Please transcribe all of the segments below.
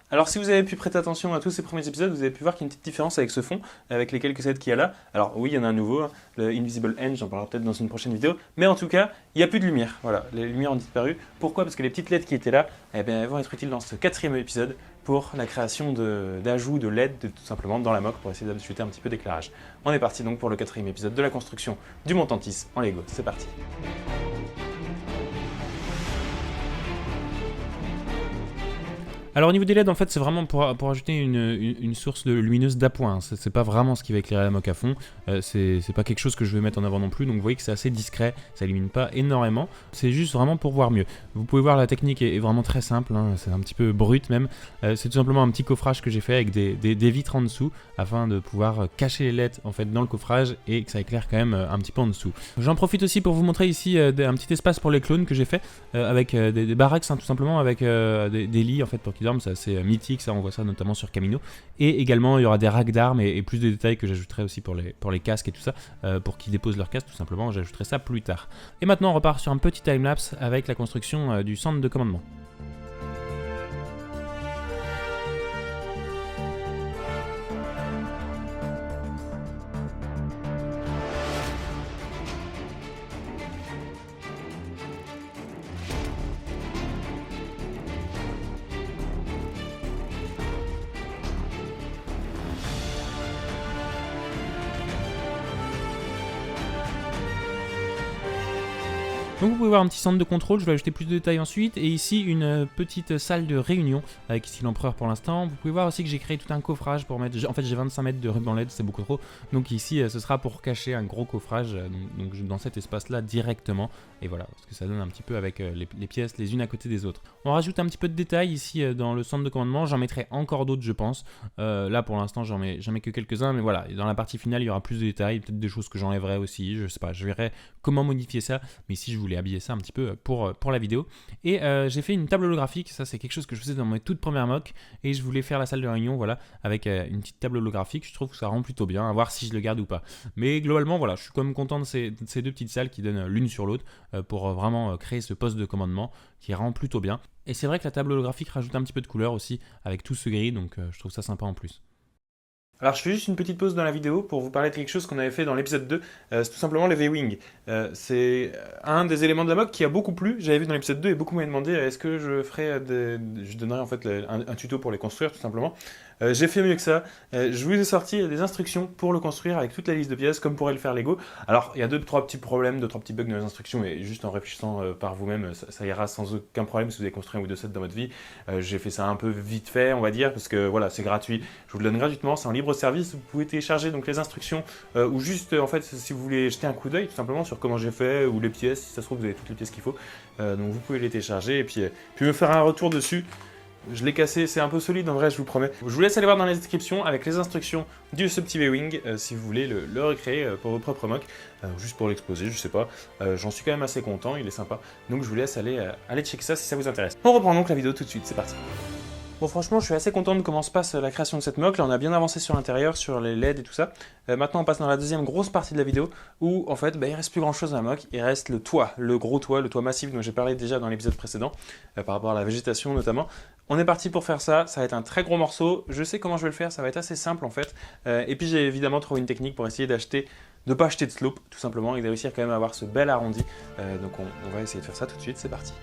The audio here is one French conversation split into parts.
Alors si vous avez pu prêter attention à tous ces premiers épisodes, vous avez pu voir qu'il y a une petite différence avec ce fond, avec les quelques sets qu'il y a là. Alors oui, il y en a un nouveau, hein, le Invisible End, j'en parlerai peut-être dans une prochaine vidéo, mais en tout cas, il n'y a plus de lumière. Voilà, les lumières ont disparu. Pourquoi? Parce que les petites LED qui étaient là, eh bien, elles vont être utiles dans ce quatrième épisode pour la création d'ajouts de LED tout simplement dans la moque pour essayer d'ajouter un petit peu d'éclairage. On est parti donc pour le quatrième épisode de la construction du Montantis en Lego. C'est parti. Alors au niveau des LED, en fait, c'est vraiment pour ajouter une source lumineuse d'appoint. C'est pas vraiment ce qui va éclairer la moque à fond. C'est pas quelque chose que je vais mettre en avant non plus. Donc vous voyez que c'est assez discret, ça illumine pas énormément. C'est juste vraiment pour voir mieux. Vous pouvez voir la technique est vraiment très simple. Hein, c'est un petit peu brut même. C'est tout simplement un petit coffrage que j'ai fait avec des vitres en dessous afin de pouvoir cacher les LED en fait dans le coffrage et que ça éclaire quand même un petit peu en dessous. J'en profite aussi pour vous montrer ici un petit espace pour les clones que j'ai fait avec des barracks, hein, tout simplement avec des lits en fait pour qu'ils dorment. C'est assez mythique, ça on voit ça notamment sur Camino. Et également il y aura des racks d'armes et plus de détails que j'ajouterai aussi pour les casques et tout ça, pour qu'ils déposent leurs casques tout simplement. J'ajouterai ça plus tard. Et maintenant on repart sur un petit timelapse avec la construction du centre de commandement. Donc vous pouvez voir un petit centre de contrôle, je vais ajouter plus de détails ensuite, et ici une petite salle de réunion avec ici l'empereur pour l'instant. Vous pouvez voir aussi que j'ai créé tout un coffrage pour mettre, en fait j'ai 25 mètres de ruban LED, c'est beaucoup trop, donc ici ce sera pour cacher un gros coffrage donc dans cet espace là directement, et voilà, ce que ça donne un petit peu avec les pièces les unes à côté des autres. On rajoute un petit peu de détails ici dans le centre de commandement, j'en mettrai encore d'autres je pense, là pour l'instant j'en mets que quelques-uns, mais voilà, dans la partie finale il y aura plus de détails, peut-être des choses que j'enlèverai aussi, je sais pas, je verrai comment modifier ça, mais ici je voulais habiller ça un petit peu pour la vidéo. Et j'ai fait une table holographique, ça c'est quelque chose que je faisais dans mes toutes premières mocks, et je voulais faire la salle de réunion, voilà, avec une petite table holographique. Je trouve que ça rend plutôt bien, à voir si je le garde ou pas. Mais globalement, voilà, je suis quand même content de ces deux petites salles qui donnent l'une sur l'autre pour vraiment créer ce poste de commandement qui rend plutôt bien. Et c'est vrai que la table holographique rajoute un petit peu de couleur aussi avec tout ce gris, donc je trouve ça sympa en plus. Alors je fais juste une petite pause dans la vidéo pour vous parler de quelque chose qu'on avait fait dans l'épisode 2, c'est tout simplement les V-Wing. C'est un des éléments de la mock qui a beaucoup plu, j'avais vu dans l'épisode 2 et beaucoup m'avaient demandé est-ce que je ferais je donnerais en fait un tuto pour les construire tout simplement. J'ai fait mieux que ça, je vous ai sorti des instructions pour le construire avec toute la liste de pièces comme pourrait le faire Lego. Alors il y a 2-3 petits problèmes, 2-3 petits bugs dans les instructions et juste en réfléchissant par vous-même ça ira sans aucun problème si vous avez construit un ou deux sets dans votre vie. J'ai fait ça un peu vite fait on va dire parce que voilà c'est gratuit, je vous le donne gratuitement, c'est en libre service, vous pouvez télécharger donc les instructions ou juste en fait si vous voulez jeter un coup d'œil tout simplement sur comment j'ai fait ou les pièces, si ça se trouve vous avez toutes les pièces qu'il faut, donc vous pouvez les télécharger et puis me faire un retour dessus. Je l'ai cassé, c'est un peu solide en vrai, je vous promets. Je vous laisse aller voir dans les descriptions avec les instructions ce petit V-Wing si vous voulez le recréer pour vos propres mocks, juste pour l'exposer, je sais pas. J'en suis quand même assez content, il est sympa. Donc je vous laisse aller checker ça si ça vous intéresse. On reprend donc la vidéo tout de suite, c'est parti. Bon franchement je suis assez content de comment se passe la création de cette mock, là on a bien avancé sur l'intérieur, sur les LED et tout ça. Maintenant on passe dans la deuxième grosse partie de la vidéo où en fait il reste plus grand chose à la mock, il reste le toit, le toit massif dont j'ai parlé déjà dans l'épisode précédent, par rapport à la végétation notamment. On est parti pour faire ça, ça va être un très gros morceau, je sais comment je vais le faire, ça va être assez simple en fait. Et puis j'ai évidemment trouvé une technique pour essayer de ne pas acheter de slope tout simplement et de réussir quand même à avoir ce bel arrondi. Donc on va essayer de faire ça tout de suite, c'est parti.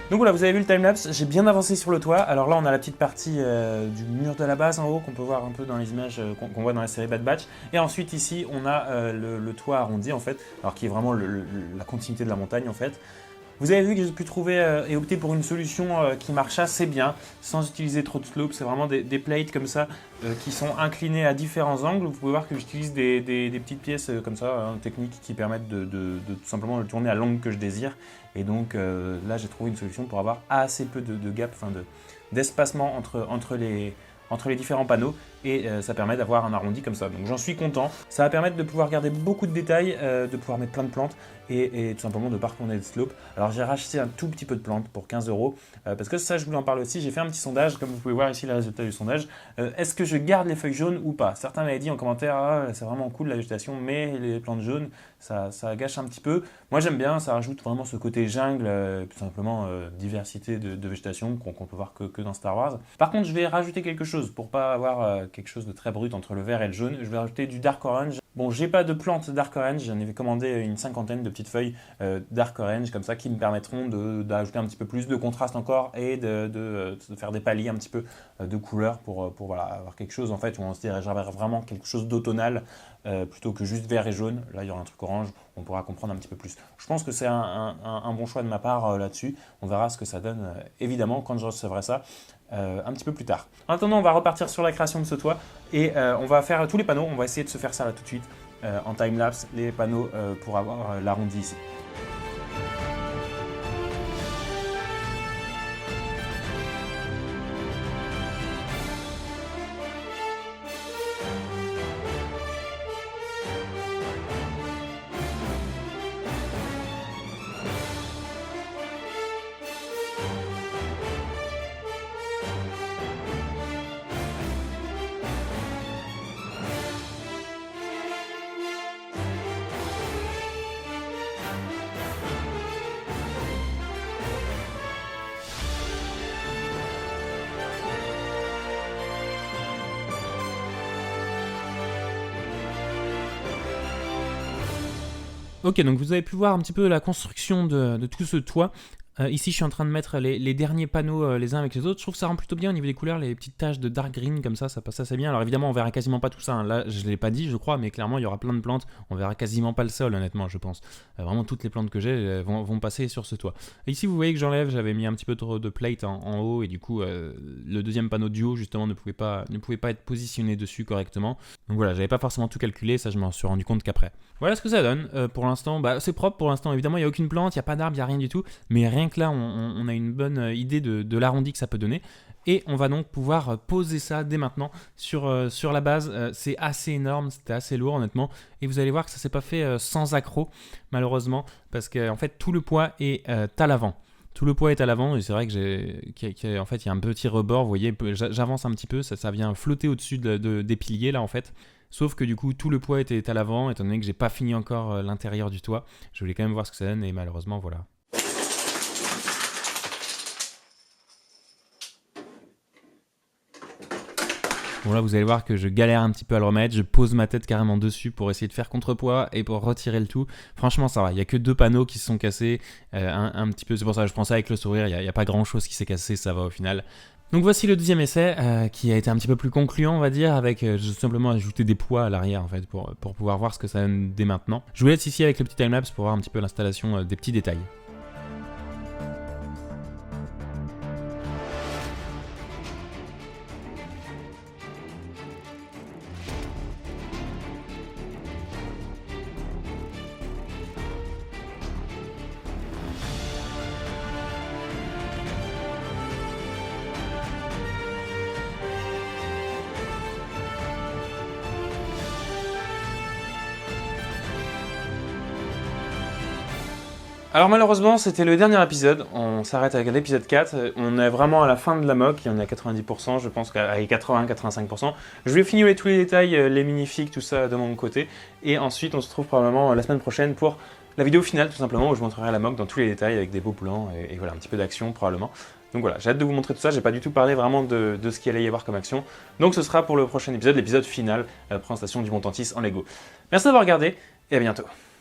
Donc voilà, vous avez vu le timelapse, j'ai bien avancé sur le toit. Alors là, on a la petite partie du mur de la base en haut qu'on peut voir un peu dans les images qu'on voit dans la série Bad Batch. Et ensuite ici, on a le toit arrondi en fait, alors qui est vraiment la continuité de la montagne en fait. Vous avez vu que j'ai pu trouver et opter pour une solution qui marche assez bien, sans utiliser trop de slope. C'est vraiment des plates comme ça qui sont inclinées à différents angles. Vous pouvez voir que j'utilise des petites pièces comme ça, techniques qui permettent de tout simplement le tourner à l'angle que je désire. Et donc là, j'ai trouvé une solution pour avoir assez peu de gap, d'espacement entre les différents panneaux et ça permet d'avoir un arrondi comme ça. Donc j'en suis content. Ça va permettre de pouvoir garder beaucoup de détails, de pouvoir mettre plein de plantes et tout simplement de ne pas retourner des slopes. Alors j'ai racheté un tout petit peu de plantes pour 15 €, parce que ça je voulais en parler aussi. J'ai fait un petit sondage, comme vous pouvez voir ici les résultats du sondage. Est-ce que je garde les feuilles jaunes ou pas? Certains m'avaient dit en commentaire, ah, c'est vraiment cool la végétation, mais les plantes jaunes, ça gâche un petit peu. Moi j'aime bien, ça rajoute vraiment ce côté jungle, tout simplement diversité de végétation qu'on peut voir que dans Star Wars. Par contre je vais rajouter quelque chose pour pas avoir quelque chose de très brut entre le vert et le jaune. Je vais rajouter du dark orange. Bon, j'ai pas de plantes dark orange, j'en ai commandé une cinquantaine de petites feuilles dark orange comme ça qui me permettront d'ajouter un petit peu plus de contraste encore et de faire des paliers un petit peu de couleurs pour voilà, avoir quelque chose en fait où on se dirait vraiment quelque chose d'automnal plutôt que juste vert et jaune. Là il y aura un truc orange, on pourra comprendre un petit peu plus. Je pense que c'est un bon choix de ma part là-dessus. On verra ce que ça donne évidemment quand je recevrai ça. Un petit peu plus tard. En attendant, on va repartir sur la création de ce toit et on va faire tous les panneaux. On va essayer de se faire ça là tout de suite en time-lapse, les panneaux pour avoir l'arrondi ici. Ok, donc vous avez pu voir un petit peu la construction de tout ce toit. Ici, je suis en train de mettre les derniers panneaux les uns avec les autres. Je trouve que ça rend plutôt bien au niveau des couleurs, les petites taches de dark green comme ça passe assez bien. Alors évidemment, on verra quasiment pas tout ça. Hein. Là, je ne l'ai pas dit, je crois, mais clairement, il y aura plein de plantes. On verra quasiment pas le sol, honnêtement, je pense. Vraiment, toutes les plantes que j'ai vont passer sur ce toit. Et ici, vous voyez que j'enlève, j'avais mis un petit peu trop de plate en haut, et du coup, le deuxième panneau du haut, justement, ne pouvait pas être positionné dessus correctement. Donc voilà, j'avais pas forcément tout calculé, ça, je m'en suis rendu compte qu'après. Voilà ce que ça donne. Pour l'instant, c'est propre pour l'instant. Évidemment, il n'y a aucune plante, il n'y a pas d'arbre, il n'y a rien du tout. Mais rien que là, on a une bonne idée de l'arrondi que ça peut donner. Et on va donc pouvoir poser ça dès maintenant sur la base. C'est assez énorme, c'était assez lourd honnêtement. Et vous allez voir que ça ne s'est pas fait sans accroc, malheureusement. Parce qu'en fait, tout le poids est à l'avant. Tout le poids est à l'avant et c'est vrai que en fait, il y a un petit rebord. Vous voyez, j'avance un petit peu, ça vient flotter au-dessus des piliers là en fait. Sauf que du coup, tout le poids était à l'avant, étant donné que j'ai pas fini encore l'intérieur du toit. Je voulais quand même voir ce que ça donne et malheureusement, voilà. Bon là, vous allez voir que je galère un petit peu à le remettre. Je pose ma tête carrément dessus pour essayer de faire contrepoids et pour retirer le tout. Franchement, ça va. Il n'y a que 2 panneaux qui se sont cassés. Un petit peu, c'est pour ça que je prends ça avec le sourire. Il n'y a pas grand-chose qui s'est cassé, ça va au final. Donc voici le deuxième essai qui a été un petit peu plus concluant, on va dire, avec j'ai simplement ajouté des poids à l'arrière en fait pour pouvoir voir ce que ça donne dès maintenant. Je vous laisse ici avec le petit timelapse pour voir un petit peu l'installation des petits détails. Alors malheureusement, c'était le dernier épisode. On s'arrête avec l'épisode 4. On est vraiment à la fin de la mock. Il y en a 90%, je pense qu'à 80-85%. Je vais finir tous les détails, les minifigs, tout ça de mon côté. Et ensuite, on se retrouve probablement la semaine prochaine pour la vidéo finale, tout simplement, où je montrerai la mock dans tous les détails avec des beaux plans et voilà, un petit peu d'action probablement. Donc voilà, j'ai hâte de vous montrer tout ça. J'ai pas du tout parlé vraiment de ce qu'il allait y avoir comme action. Donc ce sera pour le prochain épisode, l'épisode final, la présentation du Montantis en Lego. Merci d'avoir regardé et à bientôt.